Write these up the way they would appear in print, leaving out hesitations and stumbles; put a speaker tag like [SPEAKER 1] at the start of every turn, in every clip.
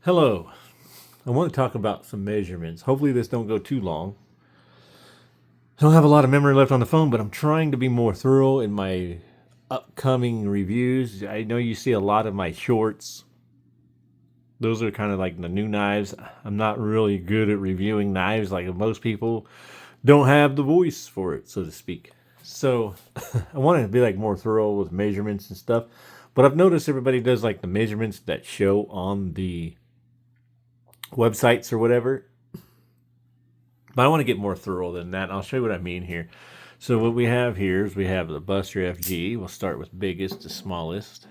[SPEAKER 1] Hello. I want to talk about some measurements. Hopefully this don't go too long. I don't have a lot of memory left on the phone, but I'm trying to be more thorough in my upcoming reviews. I know you see a lot of my shorts. Those are kind of like the new knives. I'm not really good at reviewing knives like most people don't have the voice for it, so to speak. So I wanted to be like more thorough with measurements and stuff. But I've noticed everybody does like the measurements that show on the websites or whatever. But I want to get more thorough than that. I'll show you what I mean here. So what we have here is we have the Buster FG. We'll start with biggest to smallest.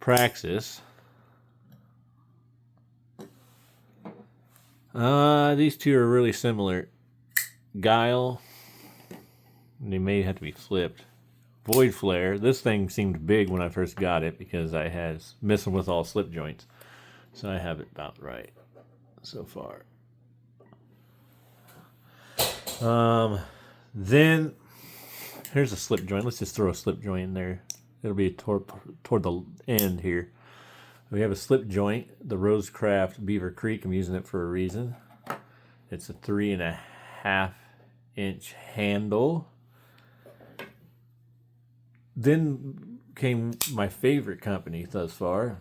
[SPEAKER 1] Praxis. These two are really similar. Guile. They may have to be flipped. Void Flare. This thing seemed big when I first got it because I was messing with all slip joints. So I have it about right so far. Then here's a slip joint. Let's just throw a slip joint in there. It'll be toward the end here. We have a slip joint, the Rosecraft Beaver Creek. I'm using it for a reason. It's a 3.5-inch handle. Then came my favorite company thus far,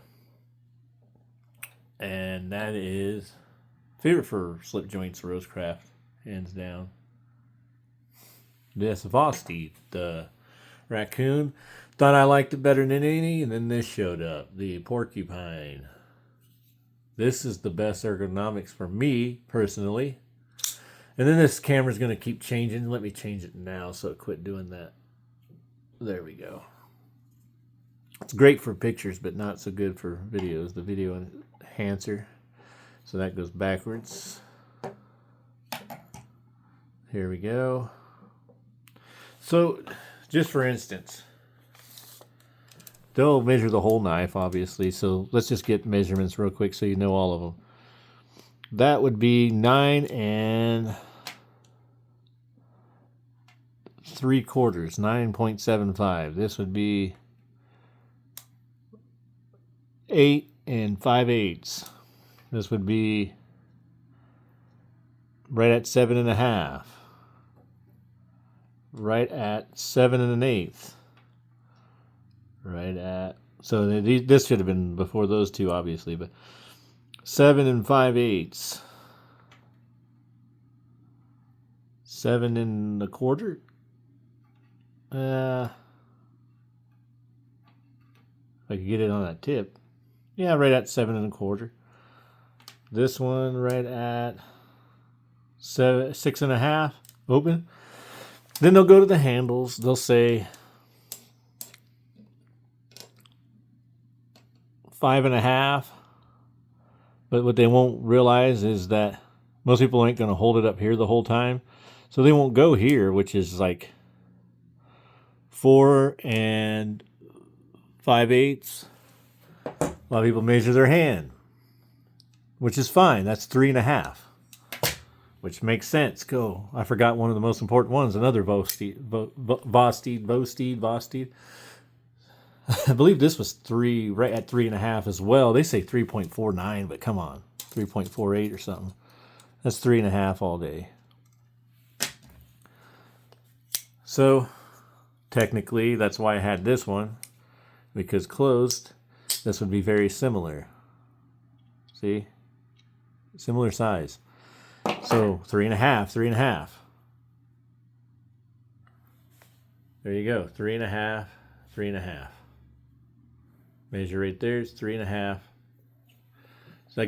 [SPEAKER 1] and that is favorite for slip joints, Rosecraft, hands down. This Vosteed, the raccoon. Thought I liked it better than any, and then this showed up, the porcupine. This is the best ergonomics for me, personally. And then this camera's going to keep changing. Let me change it now so it quit doing that. There we go. It's great for pictures, but not so good for videos. The video enhancer. So that goes backwards. Here we go. So, just for instance, they'll measure the whole knife, obviously. So let's just get measurements real quick so you know all of them. That would be 9 3/4, 9.75. This would be 8 5/8. This would be right at 7.5. Right at 7 1/8. Right at, so this should have been before those two, obviously, but 7 5/8. 7 1/4. If I could get it on that tip. Yeah, right at 7 1/4. This one right at 6.5. Open. Then they'll go to the handles. They'll say 5.5. But what they won't realize is that most people ain't going to hold it up here the whole time. So they won't go here, which is like 4 5/8. A lot of people measure their hand, which is fine. That's 3.5. Which makes sense. Go. I forgot one of the most important ones. Another Vosteed. I believe this was right at 3.5 as well. They say 3.49, but come on, 3.48 or something. That's 3.5 all day. So technically, that's why I had this one, because closed, this would be very similar. See, similar size. So 3.5, 3.5. There you go, 3.5, 3.5. Measure right there is 3.5. So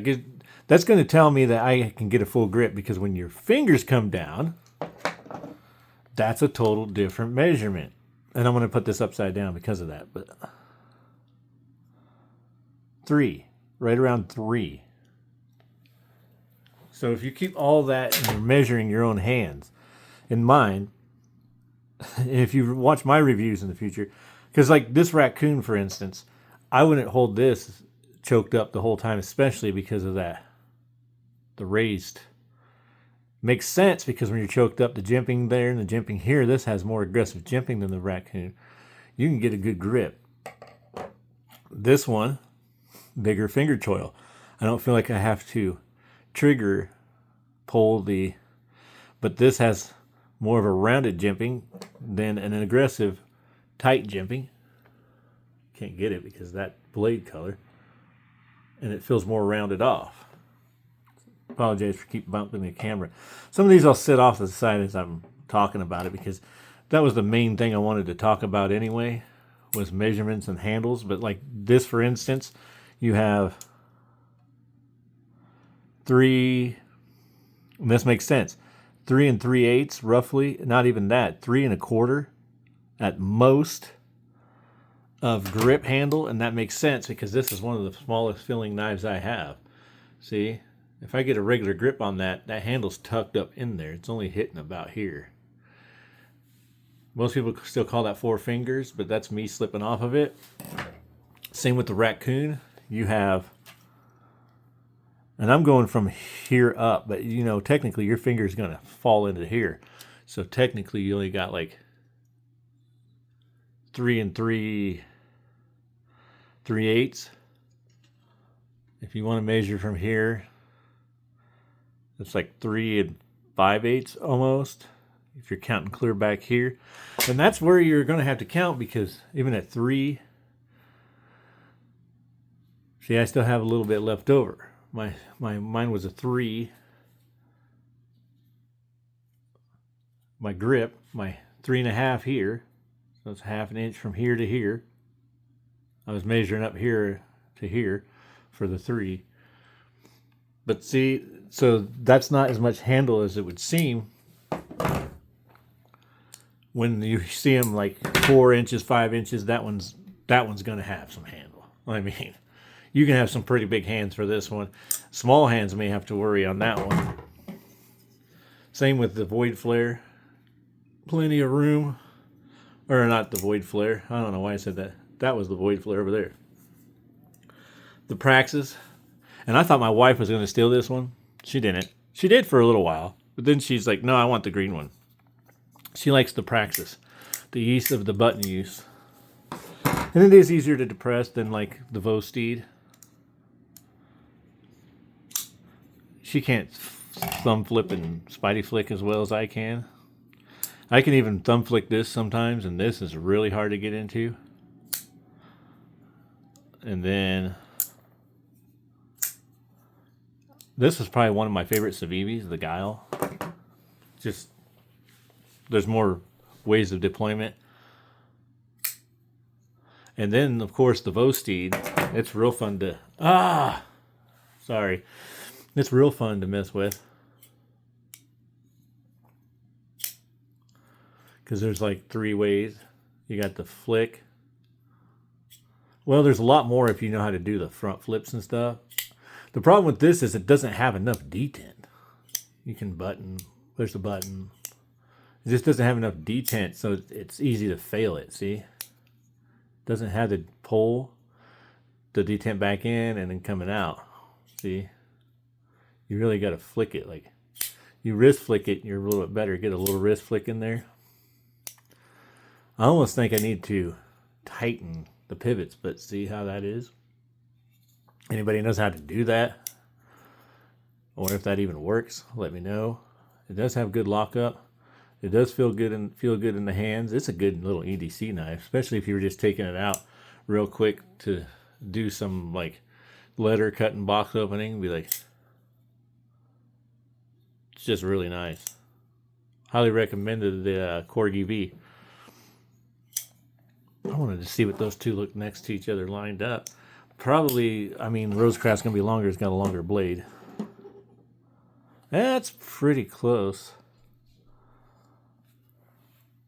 [SPEAKER 1] that's going to tell me that I can get a full grip, because when your fingers come down, that's a total different measurement. And I'm going to put this upside down because of that. But 3, right around 3. So if you keep all that and you're measuring your own hands in mind, if you watch my reviews in the future, because like this raccoon, for instance, I wouldn't hold this choked up the whole time, especially because of that. The raised. Makes sense, because when you're choked up, the jimping there and the jimping here, this has more aggressive jimping than the raccoon. You can get a good grip. This one, bigger finger choil. I don't feel like I have to pull the, but this has more of a rounded jimping than an aggressive tight jimping. Can't get it because of that blade color. And it feels more rounded off. Apologize for keep bumping the camera. Some of these I'll sit off to the side as I'm talking about it, because that was the main thing I wanted to talk about anyway, was measurements and handles. But like this, for instance, you have 3, and this makes sense, 3 3/8 roughly, not even that, 3 1/4 at most of grip handle. And that makes sense because this is one of the smallest filling knives I have. See, if I get a regular grip on that, that handle's tucked up in there. It's only hitting about here. Most people still call that 4 fingers, but that's me slipping off of it. Same with the Raccoon. You have, and I'm going from here up, but you know, technically your finger is going to fall into here. So technically you only got like 3 3/8. If you want to measure from here, it's like 3 5/8 almost, if you're counting clear back here. And that's where you're going to have to count, because even at 3, see, I still have a little bit left over. Mine was a 3. My grip, my 3 1/2 here, so it's 1/2 inch from here to here. I was measuring up here to here for the 3. But see, so that's not as much handle as it would seem when you see them like 4 inches, 5 inches. That one's going to have some handle. I mean, you can have some pretty big hands for this one. Small hands may have to worry on that one. Same with the Void Flare. Plenty of room. Or not the Void Flare. I don't know why I said that. That was the Void Flare over there. The Praxis. And I thought my wife was going to steal this one. She didn't. She did for a little while. But then she's like, no, I want the green one. She likes the Praxis. The ease of the button use. And it is easier to depress than like the Vosteed. She can't thumb flip and spidey flick as well as I can. I can even thumb flick this sometimes, and this is really hard to get into. And then this is probably one of my favorite Civivs, the Guile. Just, there's more ways of deployment. And then, of course, the Vosteed. It's real fun to... It's real fun to mess with. Because there's like 3 ways. You got the flick. Well, there's a lot more if you know how to do the front flips and stuff. The problem with this is it doesn't have enough detent. You can button. There's the button. It just doesn't have enough detent, so it's easy to fail it, see? Doesn't have the pull, the detent back in and then coming out. See? You really got to flick it. Like, you wrist flick it, you're a little bit better. Get a little wrist flick in there. I almost think I need to tighten the pivots, but see how that is? Anybody knows how to do that? Or if that even works, let me know. It does have good lockup. It does feel good in the hands. It's a good little EDC knife, especially if you were just taking it out real quick to do some like letter cutting, box opening. Be like, it's just really nice. Highly recommended the Corgi V. I wanted to see what those two look next to each other lined up. Probably, I mean, Rosecraft's going to be longer. It's got a longer blade. That's pretty close.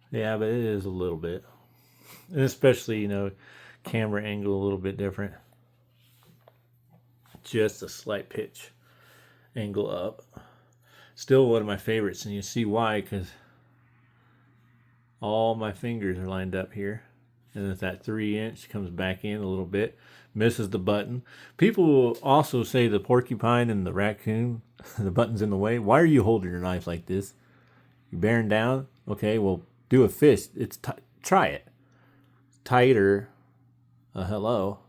[SPEAKER 1] Yeah, but it is a little bit. And especially, you know, camera angle a little bit different. Just a slight pitch angle up. Still one of my favorites, and you see why, because all my fingers are lined up here. And if that 3-inch comes back in a little bit, misses the button. People will also say the Porcupine and the Raccoon, the button's in the way. Why are you holding your knife like this? You bearing down? Okay, well, do a fist. Try it. Tighter. Hello.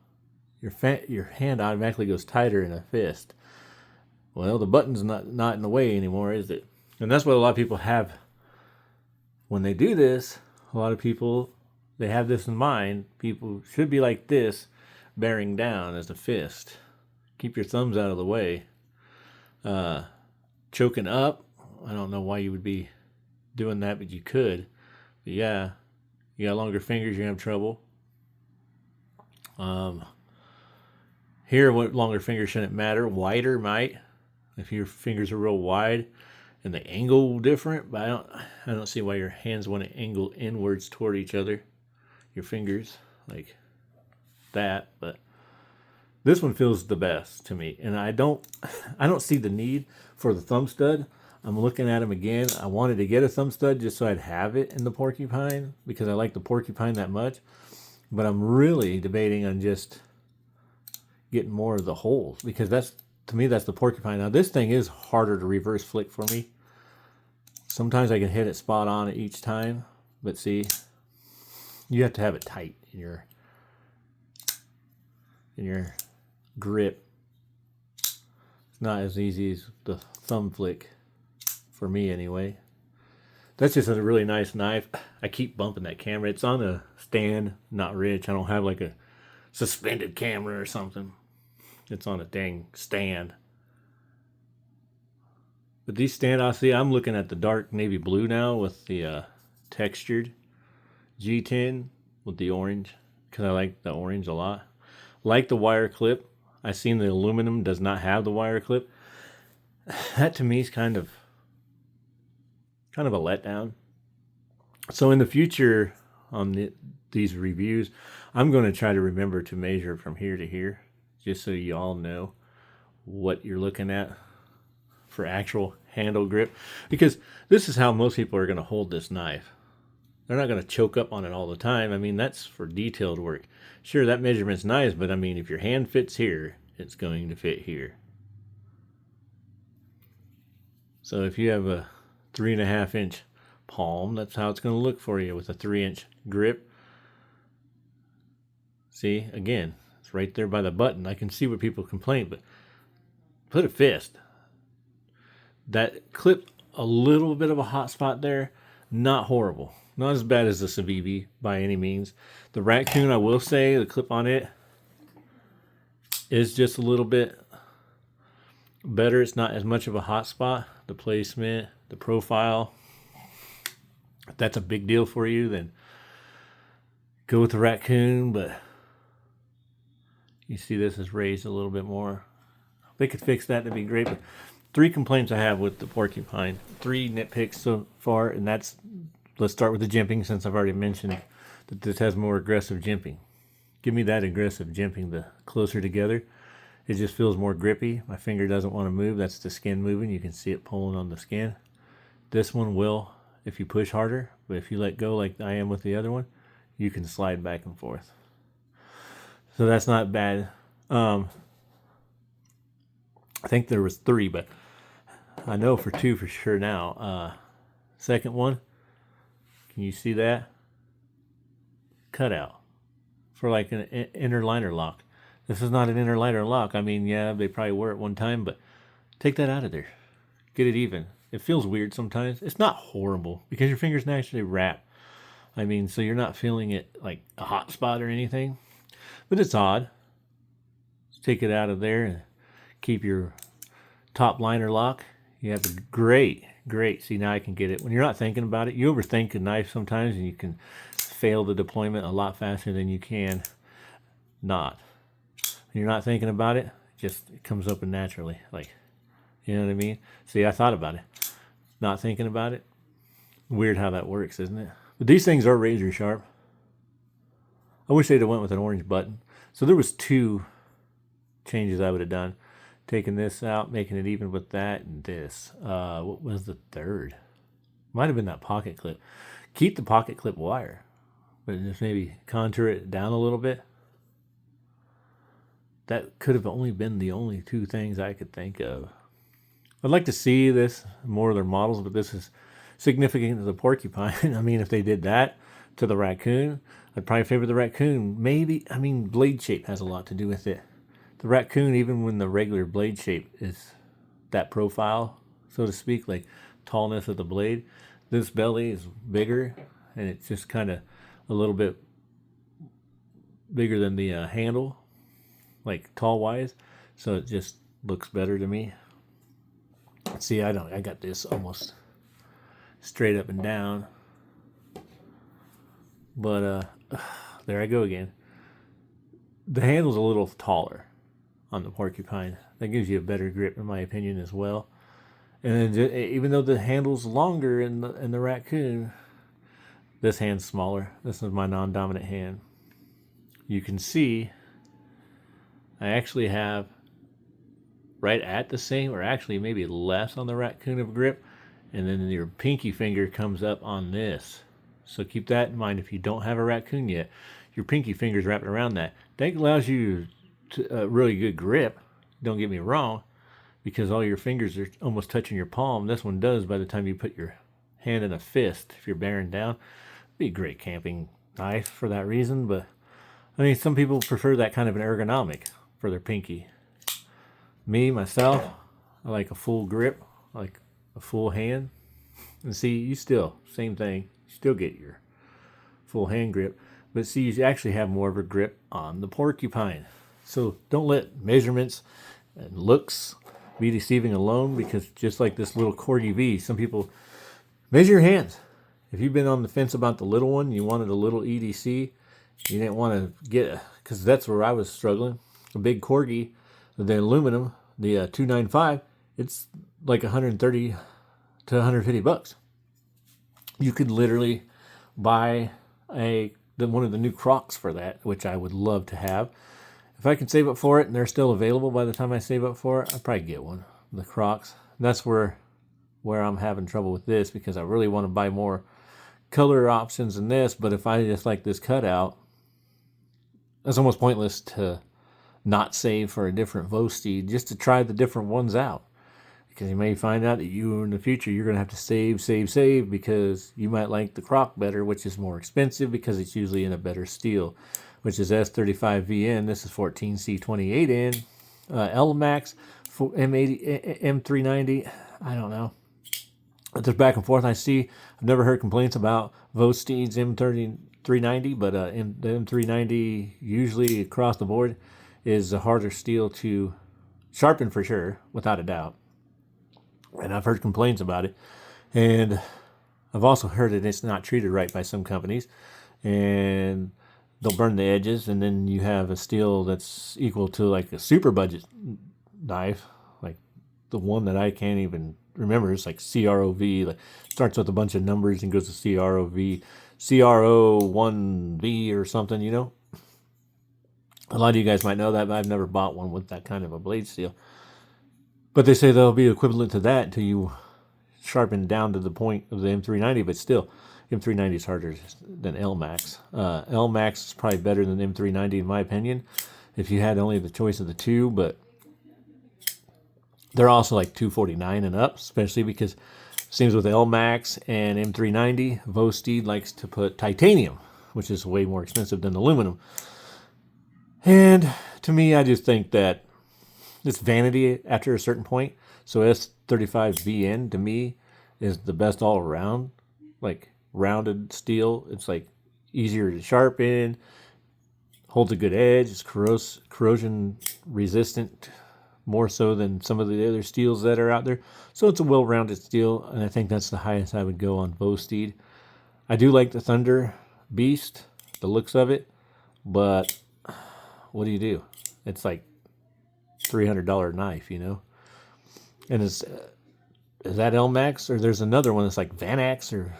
[SPEAKER 1] your hand automatically goes tighter in a fist. Well, the button's not in the way anymore, is it? And that's what a lot of people have when they do this. A lot of people, they have this in mind. People should be like this, bearing down as a fist. Keep your thumbs out of the way. Choking up, I don't know why you would be doing that, but you could. But yeah, you got longer fingers, you're gonna have trouble. Here, what longer fingers shouldn't matter. Wider might, if your fingers are real wide and the angle different. But I don't see why your hands want to angle inwards toward each other. Your fingers like that, but this one feels the best to me, and I don't see the need for the thumb stud. I'm looking at them again. I wanted to get a thumb stud just so I'd have it in the Porcupine because I like the Porcupine that much. But I'm really debating on just getting more of the holes because to me that's the Porcupine. Now this thing is harder to reverse flick for me. Sometimes I can hit it spot on at each time, but see, you have to have it tight in your grip. It's not as easy as the thumb flick for me anyway. That's just a really nice knife. I keep bumping that camera. It's on a stand, not rich. I don't have like a suspended camera or something. It's on a dang stand. But these standoffs, see, I'm looking at the dark navy blue now with the textured G10 with the orange because I like the orange a lot. Like the wire clip. I seen the aluminum does not have the wire clip. That to me is kind of a letdown. So in the future on these reviews, I'm going to try to remember to measure from here to here, just so you all know what you're looking at for actual handle grip. Because this is how most people are going to hold this knife. They're not going to choke up on it all the time. I mean, that's for detailed work. Sure, that measurement's nice, but I mean, if your hand fits here, it's going to fit here. So if you have a 3.5 inch palm, that's how it's going to look for you with a 3-inch grip. See, again, it's right there by the button. I can see what people complain, but put a fist. That clip, a little bit of a hot spot there, not horrible. Not as bad as the Civivi by any means. The Raccoon, I will say, the clip on it is just a little bit better. It's not as much of a hot spot. The placement, the profile, if that's a big deal for you, then go with the Raccoon. But you see this is raised a little bit more. If they could fix that, that'd be great. But 3 complaints I have with the Porcupine. 3 nitpicks so far, and that's, let's start with the jimping, since I've already mentioned that this has more aggressive jimping. Give me that aggressive jimping, the closer together. It just feels more grippy. My finger doesn't want to move. That's the skin moving. You can see it pulling on the skin. This one will if you push harder, but if you let go like I am with the other one, you can slide back and forth. So that's not bad. I think there was 3, but I know for 2 for sure now. Second one, can you see that? Cutout for like an inner liner lock. This is not an inner liner lock. I mean, yeah, they probably were at one time, but take that out of there. Get it even. It feels weird sometimes. It's not horrible because your fingers naturally wrap. I mean, so you're not feeling it like a hot spot or anything, but it's odd. Let's take it out of there and keep your top liner lock. You have a great, see, now I can get it. When you're not thinking about it, you overthink a knife sometimes and you can fail the deployment a lot faster than you can not. When you're not thinking about it, it comes up naturally. Like, you know what I mean? See, I thought about it. Not thinking about it. Weird how that works, isn't it? But these things are razor sharp. I wish they'd have went with an orange button. So there was 2 changes I would have done. Taking this out, making it even with that and this. What was the third? Might have been that pocket clip. Keep the pocket clip wire, but just maybe contour it down a little bit. That could have only been the only 2 things I could think of. I'd like to see this, more of their models, but this is significant to the Porcupine. I mean, if they did that to the Raccoon. I'd probably favor the Raccoon. Maybe, I mean, blade shape has a lot to do with it. The Raccoon, even when the regular blade shape is that profile, so to speak, like tallness of the blade, this belly is bigger, and it's just kind of a little bit bigger than the handle, like tall wise, so it just looks better to me. See, I got this almost straight up and down, but there I go again. The handle's a little taller on the Porcupine. That gives you a better grip, in my opinion, as well. And then, even though the handle's longer in the Raccoon, this hand's smaller. This is my non-dominant hand. You can see I actually have right at the same, or actually maybe less on the Raccoon of grip, and then your pinky finger comes up on this. So keep that in mind if you don't have a Raccoon yet. Your pinky finger's wrapping around that. That allows you to, really good grip, don't get me wrong, because all your fingers are almost touching your palm. This one does by the time you put your hand in a fist if you're bearing down. It'd be a great camping knife for that reason, but I mean, some people prefer that kind of an ergonomic for their pinky. Me, myself, I like a full grip, I like a full hand. And see, you still, same thing, you still get your full hand grip, but see, you actually have more of a grip on the Porcupine. So don't let measurements and looks be deceiving alone, because just like this little Corgi V, some people measure your hands. If you've been on the fence about the little one, you wanted a little EDC, you didn't want to get, because that's where I was struggling. A big Corgi, the aluminum, the 295, it's like 130 to 150 bucks. You could literally buy one of the new Crocs for that, which I would love to have. If I can save up for it and they're still available by the time I save up for it, I'll probably get one. The Crocs. That's where I'm having trouble with this, because I really want to buy more color options than this, but if I just like this cutout, it's almost pointless to not save for a different Vosteed just to try the different ones out. Because you may find out that you in the future you're going to have to save because you might like the Croc better, which is more expensive because it's usually in a better steel, which is S35VN. This is 14C28N. LMAX, M80, M390. I don't know. There's back and forth. I've never heard complaints about Vosteed's M390, but the M390 usually across the board is a harder steel to sharpen for sure, without a doubt. And I've heard complaints about it. And I've also heard that it's not treated right by some companies. And they'll burn the edges, and then you have a steel that's equal to like a super budget knife, like the one that I can't even remember. It's like CROV, like starts with a bunch of numbers and goes to CROV, CRO1V or something, you know. A lot of you guys might know that, but I've never bought one with that kind of a blade steel. But they say they'll be equivalent to that until you sharpen down to the point of the M390, but still, M390 is harder than LMAX. LMAX is probably better than M390 in my opinion, if you had only the choice of the two, but they're also like $249 and up, especially because it seems with LMAX and M390, Vosteed likes to put titanium, which is way more expensive than aluminum. And to me, I just think that it's vanity after a certain point. So S35VN to me is the best all around, like rounded steel. It's like easier to sharpen, holds a good edge, it's corrosion resistant more so than some of the other steels that are out there. So it's a well-rounded steel, and I think that's the highest I would go on Vosteed. I do like the Thunder Beast, the looks of it, but what do you do? It's like $300 knife, you know. And is that LMAX, or there's another one that's like Vanax or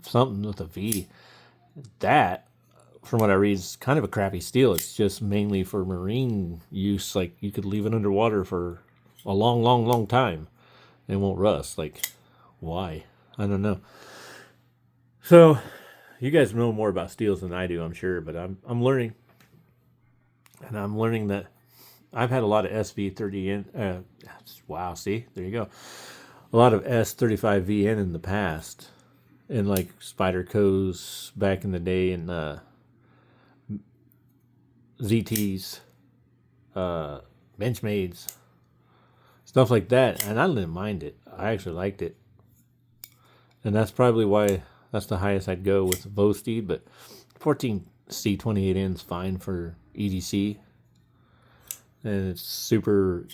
[SPEAKER 1] something with a V. That, from what I read, is kind of a crappy steel. It's just mainly for marine use. Like you could leave it underwater for a long time and it won't rust. Like, why? I don't know. So you guys know more about steels than I do, I'm sure, but I'm learning. And I'm learning that I've had a lot of SV30N. Wow, see, there you go. A lot of S35VN in the past. and like Spyderco's back in the day, and ZT's, Benchmade's, stuff like that. And I didn't mind it. I actually liked it. And that's probably why that's the highest I'd go with Vosteed. But 14C28N is fine for EDC. And it's super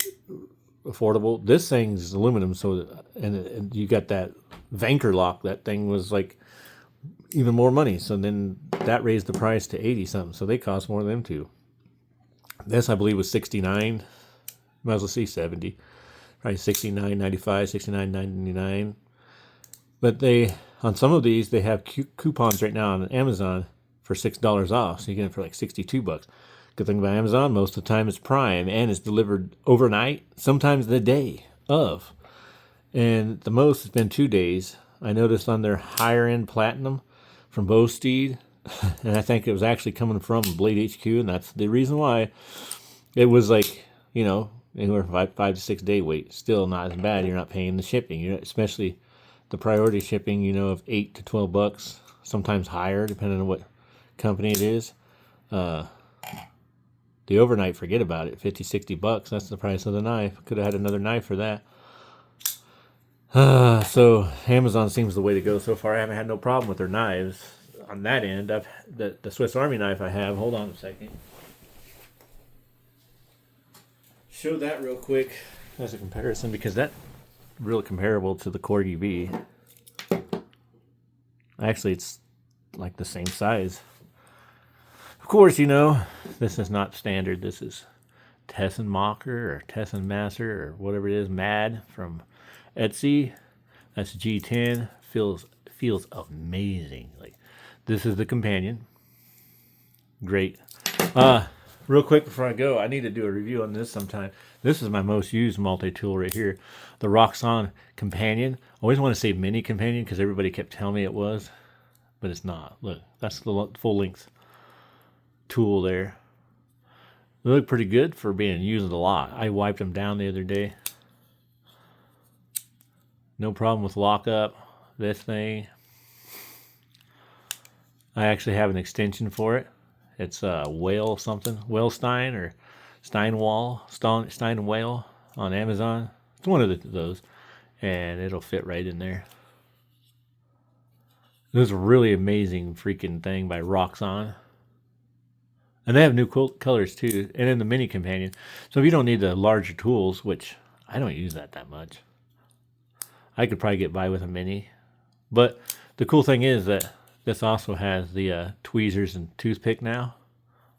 [SPEAKER 1] affordable. This thing's aluminum, so and you got that Vanker lock. That thing was like even more money. So then that raised the price to 80 something. So they cost more than them too. This I believe was 69. Might as well see 70. Probably 69.95, 69.99. But they on some of these they have coupons right now on Amazon for $6 off. So you get it for like $62. Good thing about Amazon, most of the time it's Prime and it's delivered overnight, sometimes the day of. And the most has been 2 days. I noticed on their higher end Platinum from Vosteed, and I think it was actually coming from Blade HQ, and that's the reason why. It was like, anywhere from 5 to 6 day wait. Still not as bad. You're not paying the shipping, especially the priority shipping, of $8 to $12, sometimes higher depending on what company it is. The overnight, forget about it. $50-$60. That's the price of the knife. Could have had another knife for that. So Amazon seems the way to go so far. I haven't had no problem with their knives on that end. The Swiss Army knife I have. Hold on a second. Show that real quick as a comparison, because that's real comparable to the Corgi V. Actually, it's like the same size. Of course, this is not standard. This is Tesson Mocker or Tesson Master or whatever it is, Mad from Etsy. That's G10. Feels amazing. Like, this is the companion. Great. Real quick before I go, I need to do a review on this sometime. This is my most used multi-tool right here. The Roxxon Companion. I always want to say Mini Companion because everybody kept telling me it was, but it's not. Look, that's the full length tool there. They look pretty good for being used a lot. I wiped them down the other day. No problem with lockup. This thing, I actually have an extension for it. It's Whale something, Whalestein or Stein Whale on Amazon. It's one of those, and it'll fit right in there. This is a really amazing freaking thing by Roxxon. And they have new cool colors too, and in the Mini Companion. So if you don't need the larger tools, which I don't use that much, I could probably get by with a Mini. But the cool thing is that this also has the tweezers and toothpick now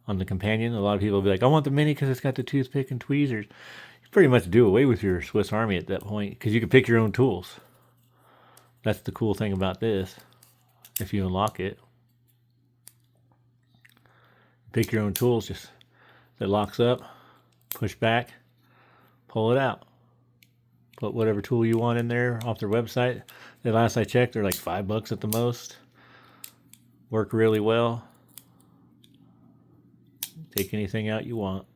[SPEAKER 1] on the Companion. A lot of people will be like, I want the Mini because it's got the toothpick and tweezers. You pretty much do away with your Swiss Army at that point because you can pick your own tools. That's the cool thing about this. If you unlock it, pick your own tools. Just that locks up, push back, pull it out. Put whatever tool you want in there off their website. The last I checked, they're like $5 at the most. Work really well. Take anything out you want.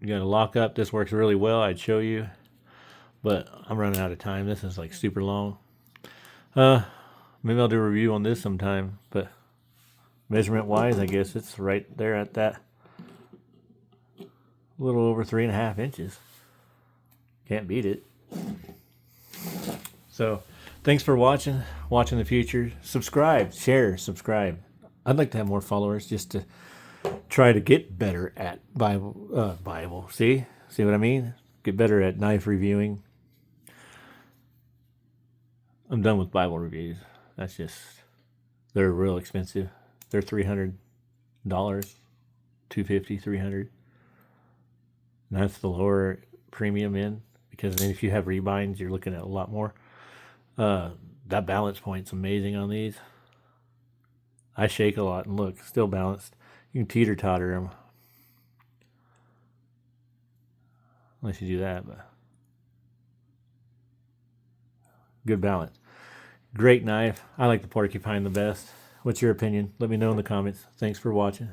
[SPEAKER 1] You got to lock up. This works really well. I'd show you, but I'm running out of time. This is like super long. Maybe I'll do a review on this sometime, but measurement wise, I guess it's right there at that little over 3.5 inches. Can't beat it. So thanks for watching the future. Subscribe, share, subscribe. I'd like to have more followers just to try to get better at Bible. See what I mean? Get better at knife reviewing. I'm done with Bible reviews. That's just, they're real expensive. They're $300, $250, $300. And that's the lower premium end, because then if you have rebinds, you're looking at a lot more. That balance point's amazing on these. I shake a lot and look, still balanced. You can teeter-totter them. Unless you do that, but good balance. Great knife. I like the Porcupine the best. What's your opinion? Let me know in the comments. Thanks for watching.